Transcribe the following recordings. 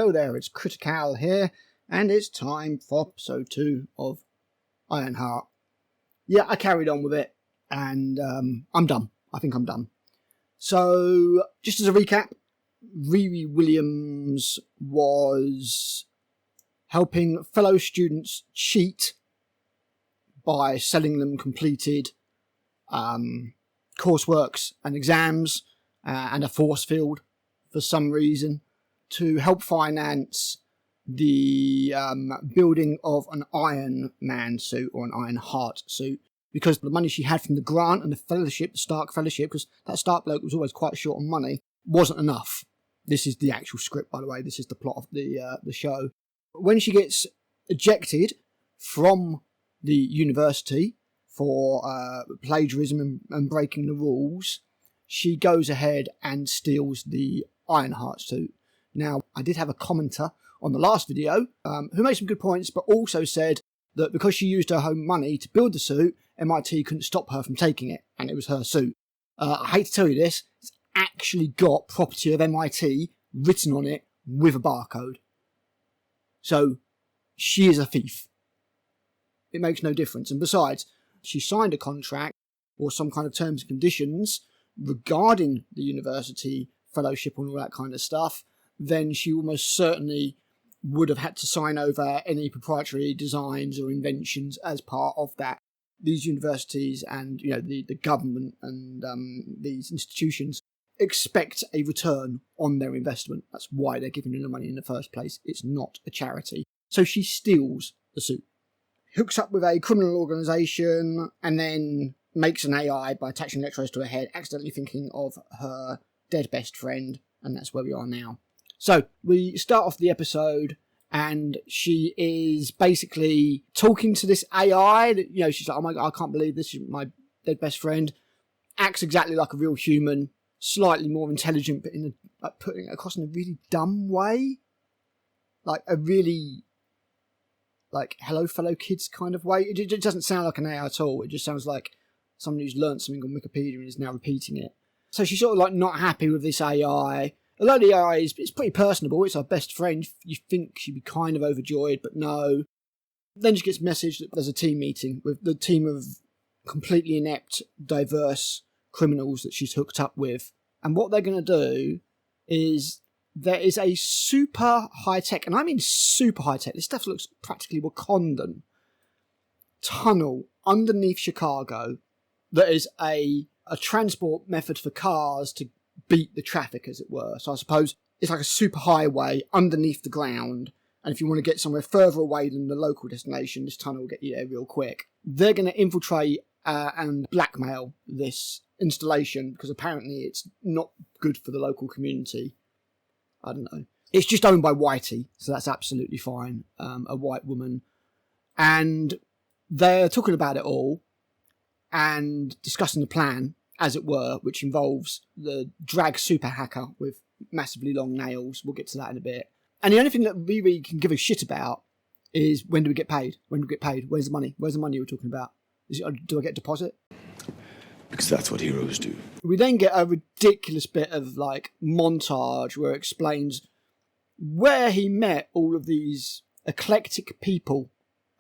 Hello there, it's Critical here, and it's time for episode 2 of Ironheart. Yeah, I carried on with it, and I'm done. I think I'm done. So, just as a recap, Riri Williams was helping fellow students cheat by selling them completed courseworks and exams and a force field for some reason to help finance the building of an Iron Man suit or an Ironheart suit, because the money she had from the grant and the fellowship, the Stark Fellowship, because that Stark bloke was always quite short on money, wasn't enough. This is the actual script, by the way. This is the plot of the show. When she gets ejected from the university for plagiarism and breaking the rules, she goes ahead and steals the Ironheart suit. Now, I did have a commenter on the last video who made some good points, but also said that because she used her home money to build the suit, MIT couldn't stop her from taking it, and it was her suit. I hate to tell you this, it's actually got property of MIT written on it with a barcode. So, she is a thief. It makes no difference. And besides, she signed a contract or some kind of terms and conditions regarding the university fellowship and all that kind of stuff, then she almost certainly would have had to sign over any proprietary designs or inventions as part of that. These universities and the government and these institutions expect a return on their investment. That's why they're giving them the money in the first place. It's not a charity. So she steals the suit, hooks up with a criminal organisation, and then makes an AI by attaching electrodes to her head, accidentally thinking of her dead best friend, and that's where we are now. So, we start off the episode, and she is basically talking to this AI, that, she's like, oh my God, I can't believe this is my dead best friend, acts exactly like a real human, slightly more intelligent, but putting it across in a really dumb way, like a really, hello fellow kids kind of way. It doesn't sound like an AI at all. It just sounds like someone who's learned something on Wikipedia and is now repeating it. So she's sort of not happy with this AI. Although the AI it's pretty personable, it's her best friend, you think she'd be kind of overjoyed, but no. Then she gets a message that there's a team meeting with the team of completely inept, diverse criminals that she's hooked up with. And what they're going to do is there is a super high-tech, and I mean super high-tech, this stuff looks practically Wakandan, tunnel underneath Chicago that is a transport method for cars to beat the traffic, as it were. So I suppose it's like a super highway underneath the ground, and if you want to get somewhere further away than the local destination, this tunnel will get you there real quick. They're going to infiltrate and blackmail this installation, because apparently it's not good for the local community. I don't know. It's just owned by Whitey, so that's absolutely fine. A white woman. And they're talking about it all and discussing the plan, as it were, which involves the drag super hacker with massively long nails. We'll get to that in a bit. And the only thing that we can give a shit about is, when do we get paid? When do we get paid? Where's the money? Where's the money you were talking about? Do I get a deposit? Because that's what heroes do. We then get a ridiculous bit of montage where it explains where he met all of these eclectic people,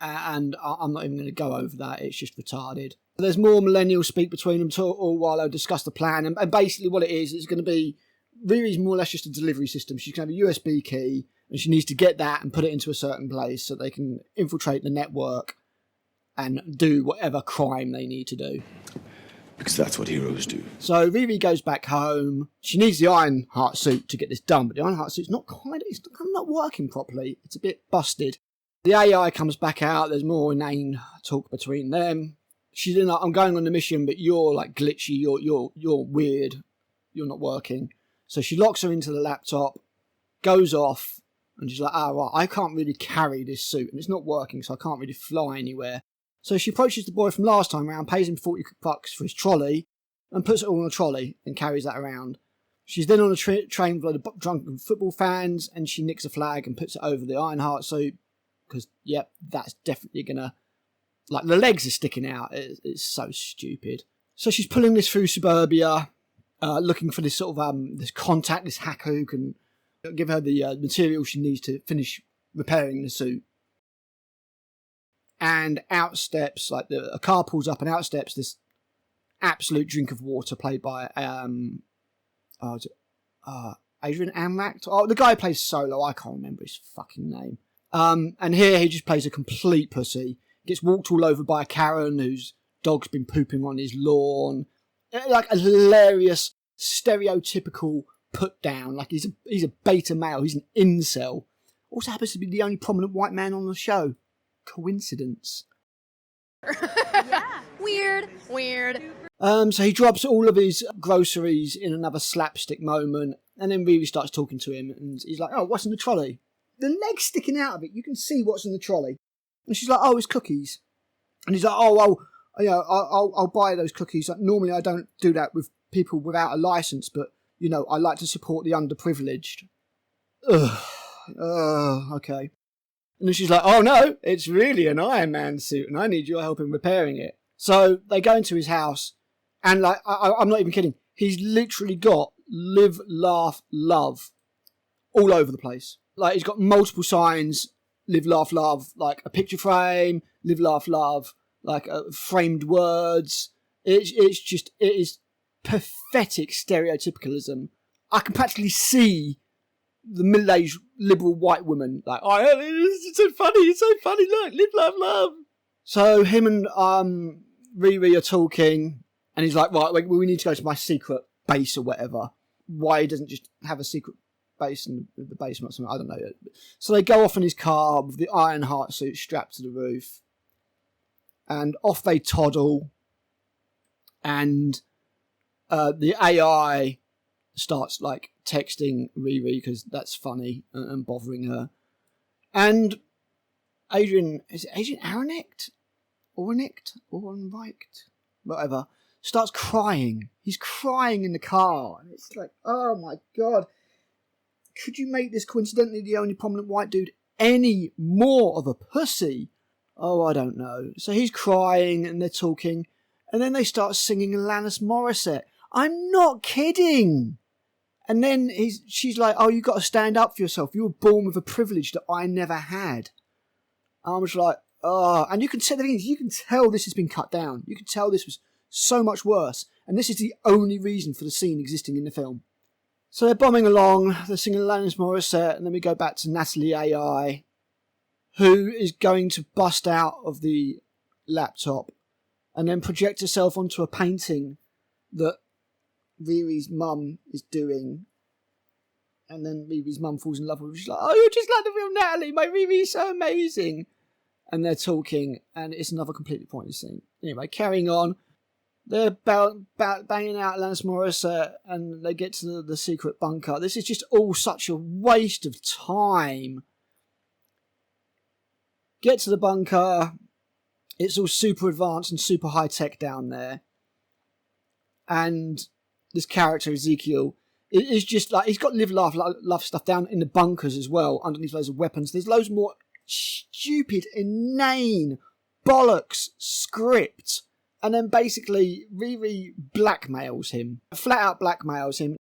and I'm not even going to go over that. It's just retarded. There's more millennial speak between them all while they discuss the plan, and basically what it is going to be, Riri's more or less just a delivery system. She's going to have a USB key, and she needs to get that and put it into a certain place so they can infiltrate the network and do whatever crime they need to do. Because that's what heroes do. So Riri goes back home. She needs the Ironheart suit to get this done, but the Ironheart suit's not working properly. It's a bit busted. The AI comes back out. There's more inane talk between them. She's like, I'm going on the mission, but you're glitchy. You're weird. You're not working. So she locks her into the laptop, goes off, and she's like, right, I can't really carry this suit, and it's not working, so I can't really fly anywhere. So she approaches the boy from last time round, pays him $40 for his trolley, and puts it all on a trolley and carries that around. She's then on a train with a load of drunken football fans, and she nicks a flag and puts it over the Ironheart suit, because, that's definitely going to... the legs are sticking out. It's so stupid. So she's pulling this through suburbia, looking for this sort of this contact, this hacker who can give her the material she needs to finish repairing the suit. And out steps, like a car pulls up and out steps this absolute drink of water played by Ironheart. Oh, the guy who plays Solo, I can't remember his fucking name. And here he just plays a complete pussy. Gets walked all over by a Karen whose dog's been pooping on his lawn. Like a hilarious, stereotypical put down. Like he's a beta male. He's an incel. Also happens to be the only prominent white man on the show. Coincidence? Yeah. Weird. So he drops all of his groceries in another slapstick moment, and then Riri starts talking to him, and he's like, "Oh, what's in the trolley?" The leg's sticking out of it. You can see what's in the trolley. And she's like, "Oh, it's cookies." And he's like, "Oh, well, I'll buy those cookies. Like, normally I don't do that with people without a license, but, I like to support the underprivileged." Okay. And then she's like, "Oh, no, it's really an Iron Man suit, and I need your help in repairing it." So they go into his house, and like, I'm not even kidding. He's literally got live, laugh, love all over the place. Like, he's got multiple signs, live, laugh, love, like a picture frame, live, laugh, love, like framed words. It is pathetic stereotypicalism. I can practically see the middle-aged liberal white woman like, "Oh, it's so funny, look, live, laugh, love." So him and Riri are talking, and he's like, "Right, we need to go to my secret base or whatever." Why he doesn't just have a secret base in the basement or something, I don't know. So they go off in his car with the Ironheart suit strapped to the roof, and off they toddle, and the AI starts like texting Riri because that's funny and bothering her. And Adrian Aronect? Orenreicht? Whatever. Starts crying. He's crying in the car. And it's like, oh my God. Could you make this coincidentally the only prominent white dude any more of a pussy? Oh, I don't know. So he's crying and they're talking. And then they start singing Alanis Morissette. I'm not kidding. And then she's like, "Oh, you got to stand up for yourself. You were born with a privilege that I never had." And I was like, "Oh," and you can tell this has been cut down. You can tell this was so much worse. And this is the only reason for the scene existing in the film. So they're bombing along. They're singing Alanis Morissette, and then we go back to Natalie AI, who is going to bust out of the laptop and then project herself onto a painting that Riri's mum is doing, and then Riri's mum falls in love with her. She's like, "Oh, you're just like the real Natalie. My Riri's so amazing." And they're talking, and it's another completely pointless scene. Anyway, carrying on, they're banging out Alanis Morissette, and they get to the secret bunker. This is just all such a waste of time. Get to the bunker. It's all super advanced and super high tech down there, and this character, Ezekiel, is just like, he's got live, laugh, love stuff down in the bunkers as well, underneath loads of weapons. There's loads more stupid, inane, bollocks script. And then basically, Riri blackmails him. Flat out blackmails him.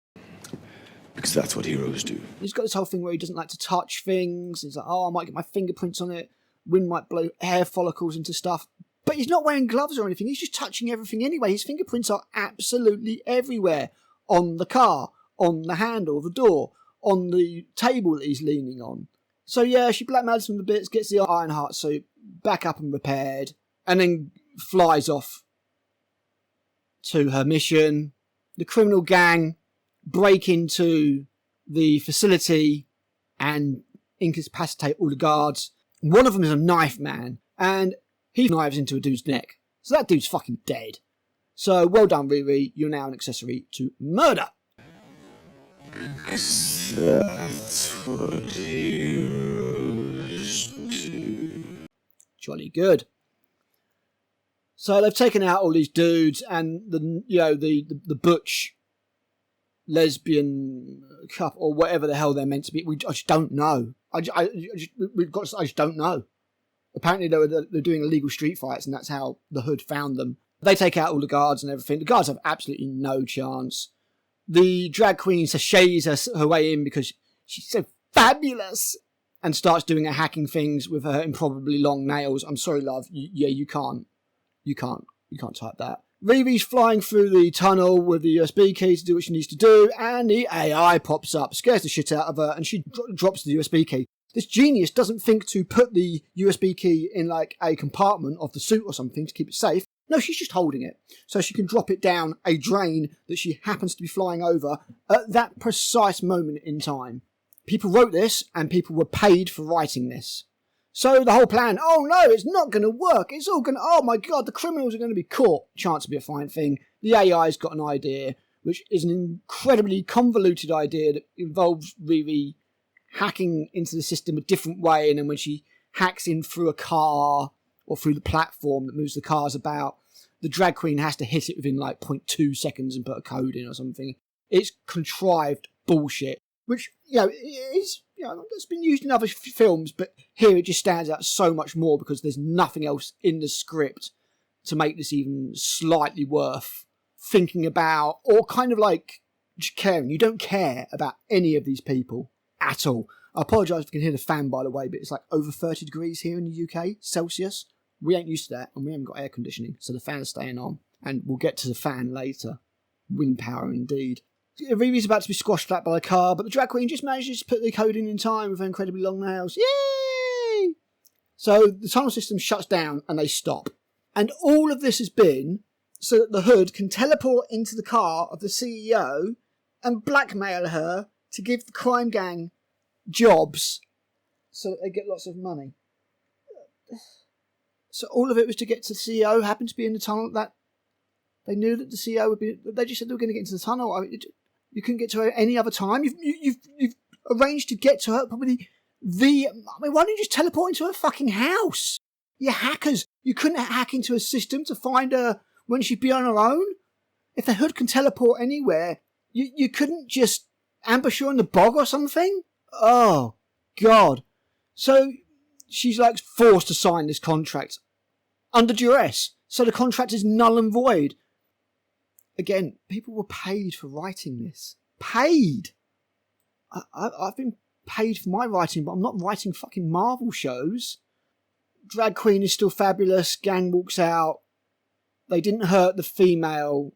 Because that's what heroes do. He's got this whole thing where he doesn't like to touch things. He's like, "Oh, I might get my fingerprints on it. Wind might blow hair follicles into stuff." But he's not wearing gloves or anything. He's just touching everything anyway. His fingerprints are absolutely everywhere. On the car, on the handle of the door, on the table that he's leaning on. So yeah, she blackmails him a bit, gets the Ironheart suit back up and repaired, and then flies off to her mission. The criminal gang break into the facility and incapacitate all the guards. One of them is a knife man, and he knives into a dude's neck. So that dude's fucking dead. So well done, Riri. You're now an accessory to murder. That's what heroes do. Jolly good. So they've taken out all these dudes, and the butch lesbian couple or whatever the hell they're meant to be. I just don't know. I just don't know. Apparently they're doing illegal street fights, and that's how the hood found them. They take out all the guards and everything. The guards have absolutely no chance. The drag queen sashays her way in because she's so fabulous, and starts doing her hacking things with her improbably long nails. I'm sorry, love. You can't type that. Riri's flying through the tunnel with the USB key to do what she needs to do, and the AI pops up, scares the shit out of her, and she drops the USB key. This genius doesn't think to put the USB key in like a compartment of the suit or something to keep it safe. No, she's just holding it so she can drop it down a drain that she happens to be flying over at that precise moment in time. People wrote this, and people were paid for writing this. So the whole plan, oh no, it's not going to work. It's all going to, oh my God, the criminals are going to be caught. Chance to be a fine thing. The AI's got an idea, which is an incredibly convoluted idea that involves Riri hacking into the system a different way. And then when she hacks in through a car or through the platform that moves the cars about, the drag queen has to hit it within like 0.2 seconds and put a code in or something. It's contrived bullshit, which, is, it's been used in other films, but here it just stands out so much more because there's nothing else in the script to make this even slightly worth thinking about, or kind of like just caring. You don't care about any of these people at all. I apologise if you can hear the fan, by the way, but it's like over 30 degrees here in the UK, Celsius. We ain't used to that, and we haven't got air conditioning, so the fan's staying on. And we'll get to the fan later. Wind power indeed. Riri's about to be squashed flat by a car, but the drag queen just manages to put the code in time with her incredibly long nails. Yay! So the tunnel system shuts down and they stop. And all of this has been so that the Hood can teleport into the car of the CEO and blackmail her to give the crime gang jobs so that they get lots of money. So all of it was to get to the CEO, happened to be in the tunnel. That they knew that the CEO would be. They just said they were going to get into the tunnel. I mean, you couldn't get to her any other time. You've arranged to get to her probably why don't you just teleport into her fucking house? You hackers. You couldn't hack into a system to find her when she'd be on her own. If the Hood can teleport anywhere, you couldn't just ambush her in the bog or something? Oh, God. So she's like forced to sign this contract under duress. So the contract is null and void. Again, people were paid for writing this. Paid! I've been paid for my writing, but I'm not writing fucking Marvel shows. Drag queen is still fabulous. Gang walks out. They didn't hurt the female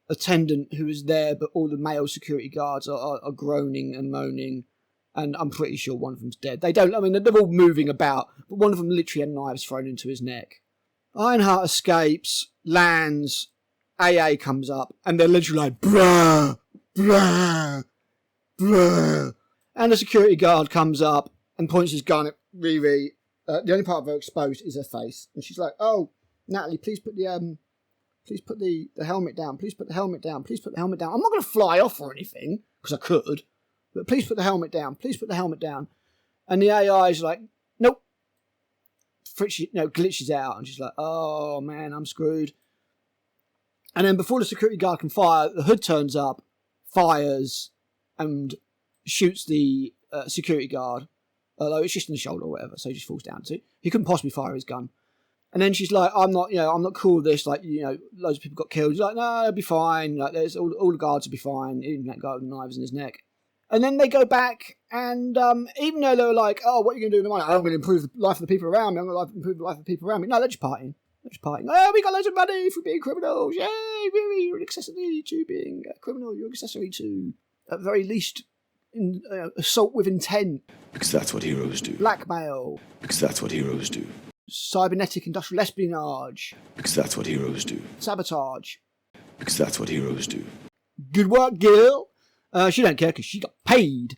attendant who was there, but all the male security guards are groaning and moaning. And I'm pretty sure one of them's dead. They're all moving about, but one of them literally had knives thrown into his neck. Ironheart escapes, lands, AA comes up, and they're literally like, bruh, bruh, bruh. And the security guard comes up and points his gun at Riri. The only part of her exposed is her face. And she's like, oh, Natalie, please put the helmet down. Please put the helmet down. Please put the helmet down. I'm not going to fly off or anything, because I could. But please put the helmet down. Please put the helmet down. And the AI is like, nope. Glitches out. And she's like, oh, man, I'm screwed. And then before the security guard can fire, the Hood turns up, fires, and shoots the security guard. Although it's just in the shoulder or whatever, so he just falls down to it. He couldn't possibly fire his gun. And then she's like, I'm not cool with this. Like, loads of people got killed. He's like, no, it'll be fine. Like, there's all the guards will be fine. Even that guy with knives in his neck. And then they go back, and even though they were like, oh, what are you going to do in the morning? I'm going to improve the life of the people around me. I'm going to improve the life of the people around me. No, they're just partying. Oh, we got loads of money for being criminals. Yay, really, you're an accessory to being a criminal. You're an accessory to, at the very least, assault with intent. Because that's what heroes do. Blackmail. Because that's what heroes do. Cybernetic industrial espionage. Because that's what heroes do. Sabotage. Because that's what heroes do. Good work, Gil. She don't care because she got paid.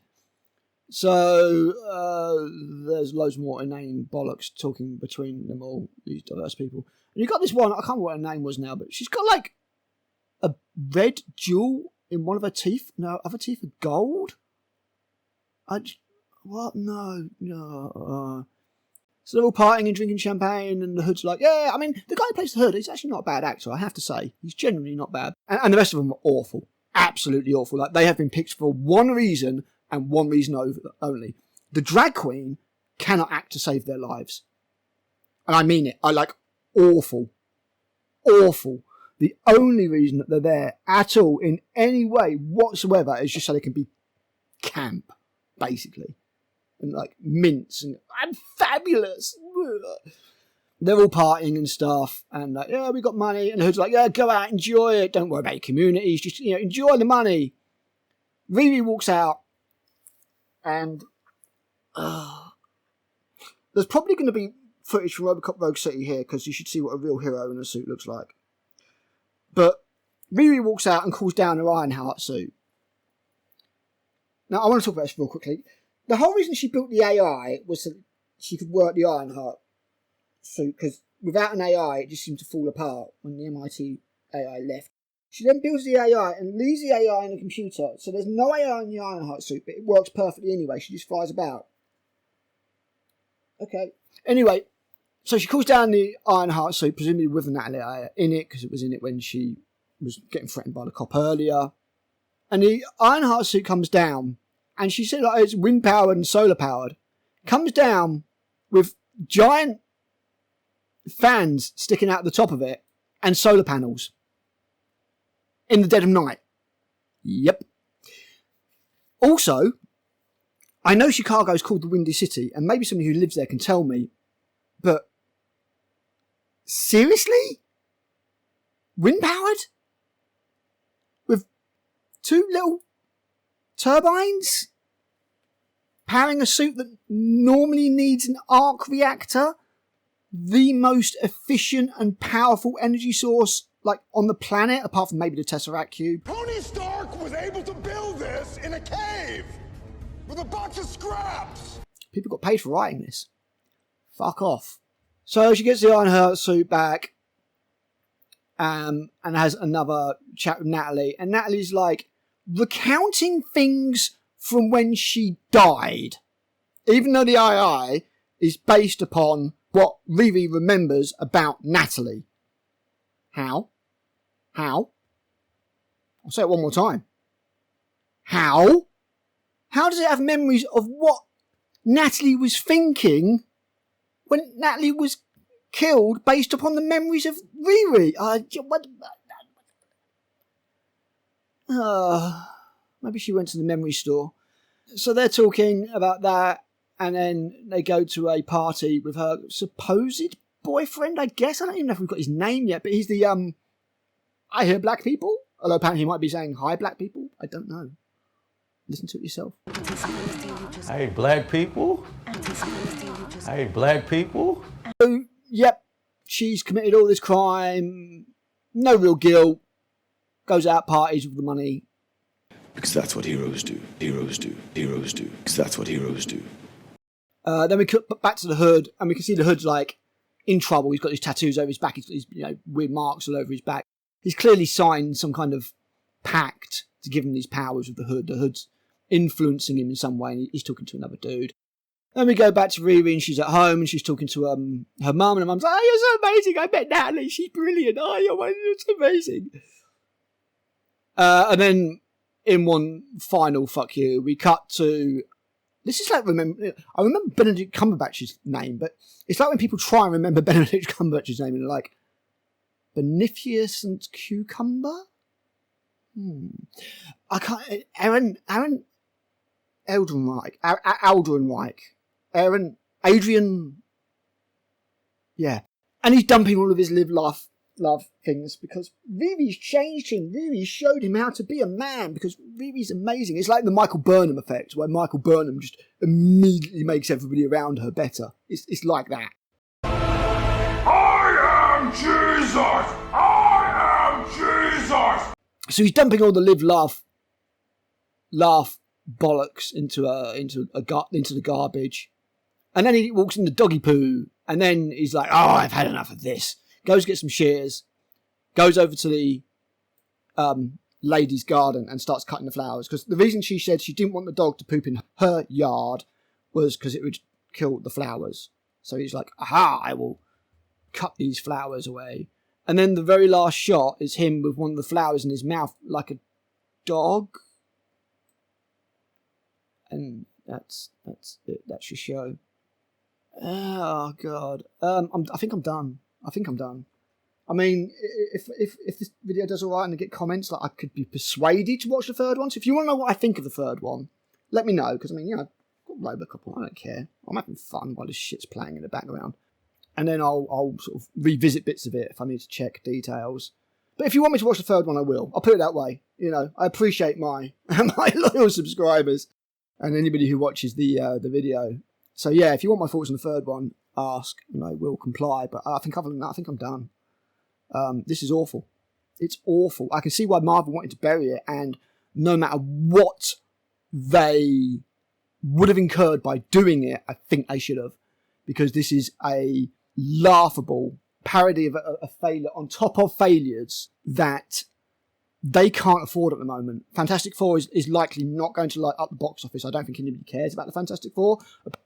So there's loads more inane bollocks talking between them all, these diverse people. And you got this one, I can't remember what her name was now, but she's got like a red jewel in one of her teeth. No, other teeth are gold. What? No. So they're all partying and drinking champagne, and the Hood's like, yeah, I mean, the guy who plays the Hood, he's actually not a bad actor, I have to say. He's genuinely not bad. And the rest of them are awful. Absolutely awful. Like, they have been picked for one reason, and one reason only. The drag queen cannot act to save their lives. And I mean it. I like awful. Awful. The only reason that they're there at all in any way whatsoever is just so they can be camp. basically. And like mints and I'm fabulous. They're all partying and stuff, and like, yeah, we got money. And the Hood's like, yeah, go out, enjoy it. Don't worry about your communities. Just, enjoy the money. Riri walks out, and there's probably going to be footage from Robocop Rogue City here because you should see what a real hero in a suit looks like. But Riri walks out and calls down her Ironheart suit. Now, I want to talk about this real quickly. The whole reason she built the AI was so that she could work the Ironheart suit, because without an AI, it just seemed to fall apart when the MIT AI left. She then builds the AI and leaves the AI in the computer, so there's no AI in the Ironheart suit, but it works perfectly anyway. She just flies about. Okay. Anyway, so she calls down the Ironheart suit, presumably with the Natalie AI in it, because it was in it when she was getting threatened by the cop earlier. And the Ironheart suit comes down, and she said like, it's wind powered and solar powered. Comes down with giant fans sticking out the top of it and solar panels in the dead of night. Yep. Also, I know Chicago is called the Windy City, and maybe somebody who lives there can tell me, but seriously? Wind powered? With two little turbines? Powering a suit that normally needs an arc reactor? The most efficient and powerful energy source like on the planet, apart from maybe the Tesseract Cube. Tony Stark was able to build this in a cave with a box of scraps. People got paid for writing this. Fuck off. So she gets the Ironheart suit back and has another chat with Natalie. And Natalie's like recounting things from when she died. Even though the AI is based upon what Riri remembers about Natalie. How? I'll say it one more time. How? How does it have memories of what Natalie was thinking when Natalie was killed based upon the memories of Riri? Maybe she went to the memory store. So they're talking about that, and then they go to a party with her supposed boyfriend, I guess. I don't even know if we've got his name yet, but he's the, I hear black people. Although apparently he might be saying, hi, black people. I don't know. Listen to it yourself. Hey, black people. Hey, black people. So, yep, she's committed all this crime. No real guilt. Goes out, parties with the money. Because that's what heroes do. Heroes do. Heroes do. Because that's what heroes do. Then we cut back to the Hood, and we can see the Hood's like in trouble. He's got these tattoos over his back. He's got these weird marks all over his back. He's clearly signed some kind of pact to give him these powers with the Hood. The Hood's influencing him in some way, and he's talking to another dude. Then we go back to Riri, and she's at home, and she's talking to her mum, and her mum's like, oh, you're so amazing. I met Natalie. She's brilliant. Oh, you're so amazing. And then in one final fuck you, we cut to... This is like, I remember Benedict Cumberbatch's name, but it's like when people try and remember Benedict Cumberbatch's name and they're like, Beneficent Cucumber? I can't... Aaron Eldenreich. Adrian... Yeah. And he's dumping all of his live, laugh, love things because Riri's changed him. Riri showed him how to be a man because Riri's amazing. It's like the Michael Burnham effect where Michael Burnham just immediately makes everybody around her better. It's like that. I am Jesus! I am Jesus! So he's dumping all the live, laugh bollocks into the garbage. And then he walks into doggy poo. And then he's like, oh, I've had enough of this. Goes get some shears. Goes over to the lady's garden and starts cutting the flowers. Because the reason she said she didn't want the dog to poop in her yard was because it would kill the flowers. So he's like, aha, I will cut these flowers away. And then the very last shot is him with one of the flowers in his mouth like a dog. And that's it. That's your show. Oh, God. I think I'm done. I mean, if this video does all right and I get comments, like I could be persuaded to watch the third one. So if you want to know what I think of the third one, let me know, because, I mean, you know, I've got Robocop on, I don't care. I'm having fun while this shit's playing in the background. And then I'll sort of revisit bits of it if I need to check details. But if you want me to watch the third one, I will. I'll put it that way. You know, I appreciate my my loyal subscribers and anybody who watches the video. So yeah, if you want my thoughts on the third one, ask, and I will comply. But I think other than that, I think I'm done. This is awful. It's awful. I can see why Marvel wanted to bury it, and no matter what they would have incurred by doing it, I think they should have, because this is a laughable parody of a failure on top of failures that they can't afford at the moment. Fantastic Four is likely not going to light up the box office. I don't think anybody cares about the Fantastic Four.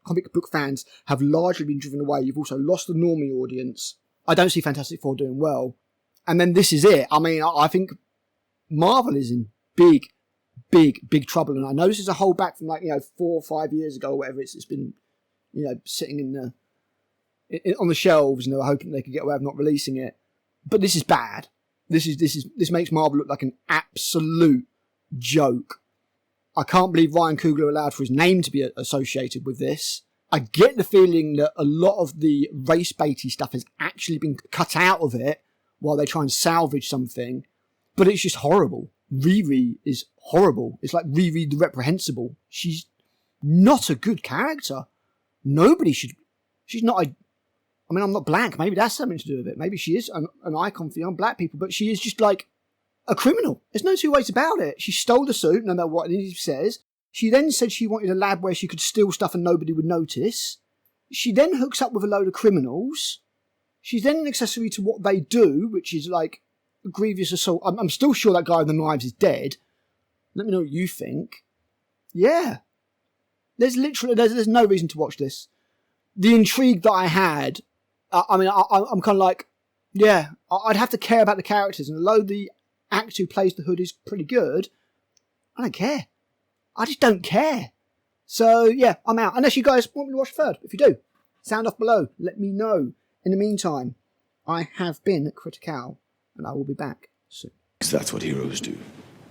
Comic book fans have largely been driven away. You've also lost the normie audience. I don't see Fantastic Four doing well. And then this is it. I mean, I think Marvel is in big trouble. And I know this is a holdback from 4 or 5 years ago or whatever. It's been, sitting on the shelves, and they were hoping they could get away with not releasing it. But this is bad. This makes Marvel look like an absolute joke. I can't believe Ryan Coogler allowed for his name to be associated with this. I get the feeling that a lot of the race-baity stuff has actually been cut out of it while they try and salvage something. But it's just horrible. Riri is horrible. It's like Riri the Reprehensible. She's not a good character. She's not a... I mean, I'm not black. Maybe that's something to do with it. Maybe she is an icon for young black people, but she is just like a criminal. There's no two ways about it. She stole the suit, no matter what it says. She then said she wanted a lab where she could steal stuff and nobody would notice. She then hooks up with a load of criminals. She's then an accessory to what they do, which is like a grievous assault. I'm still sure that guy with the knives is dead. Let me know what you think. Yeah. There's no reason to watch this. The intrigue that I had, I'm kind of like, yeah, I'd have to care about the characters. And although the actor who plays the Hood is pretty good, I don't care. I just don't care. So, yeah, I'm out. Unless you guys want me to watch third. If you do, sound off below. Let me know. In the meantime, I have been Critical, and I will be back soon. That's what heroes do.